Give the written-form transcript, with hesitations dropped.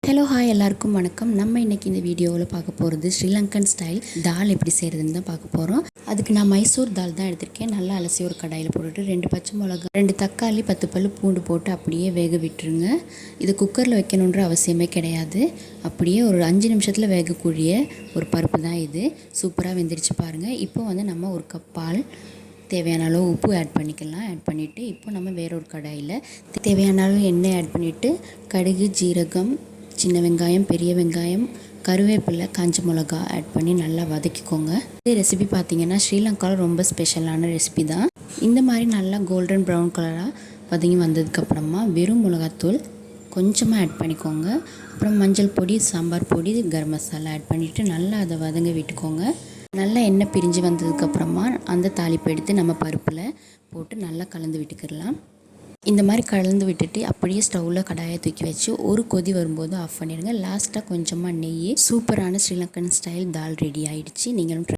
Hello hi எல்லாருக்கும் வணக்கம். நம்ம இன்றைக்கி இந்த வீடியோவில் பார்க்க போகிறது ஸ்ரீலங்கன் ஸ்டைல் தால் எப்படி செய்கிறதுன்னு தான் பார்க்க போகிறோம். அதுக்கு நான் மைசூர் தால் தான் எடுத்திருக்கேன். நல்லா அலசி ஒரு கடாயில் போட்டுட்டு 2 பச்சை மிளகா, 2 தக்காளி, 10 பல் பூண்டு போட்டு அப்படியே வேக விட்டுருங்க. இது குக்கரில் வைக்கணுன்ற அவசியமே கிடையாது. அப்படியே ஒரு 5 நிமிஷத்தில் வேகக்கூடிய ஒரு பருப்பு தான் இது. சூப்பராக வெந்துருச்சு பாருங்கள். இப்போ நம்ம ஒரு கப் பால், தேவையான அளவு உப்பு ஆட் பண்ணிக்கலாம். ஆட் பண்ணிவிட்டு இப்போ நம்ம வேறொரு கடாயில் தேவையான அளவு எண்ணெய் ஆட் பண்ணிவிட்டு கடுகு, ஜீரகம், சின்ன வெங்காயம், பெரிய வெங்காயம், கருவேப்பிலை, காஞ்ச மிளகா ஆட் பண்ணி நல்லா வதக்கிக்கோங்க. இந்த ரெசிபி பார்த்திங்கன்னா ஸ்ரீலங்காவில் ரொம்ப ஸ்பெஷலான ரெசிபி தான். இந்த மாதிரி நல்லா கோல்டன் ப்ரௌன் கலராக வதங்கி வந்ததுக்கப்புறமா வெறும் மிளகாத்தூள் கொஞ்சமாக ஆட் பண்ணிக்கோங்க. அப்புறம் மஞ்சள் பொடி, சாம்பார் பொடி, கரம் மசாலா ஆட் பண்ணிவிட்டு நல்லா அதை வதங்க விட்டுக்கோங்க. நல்லா எண்ணெய் பிரிஞ்சு வந்ததுக்கப்புறமா அந்த தாளிப்பு எடுத்து நம்ம பருப்பில் போட்டு நல்லா கலந்து விட்டுக்கிடலாம். இந்த மாதிரி கலந்து விட்டுட்டு அப்படியே ஸ்டவ்வில் கடாயை தூக்கி வச்சு ஒரு கொதி வரும்போது ஆஃப் பண்ணிடுங்க. லாஸ்ட்டாக கொஞ்சமாக நெய். சூப்பரான ஸ்ரீலங்கன் ஸ்டைல் தால் ரெடி ஆகிடுச்சு. நீங்களும்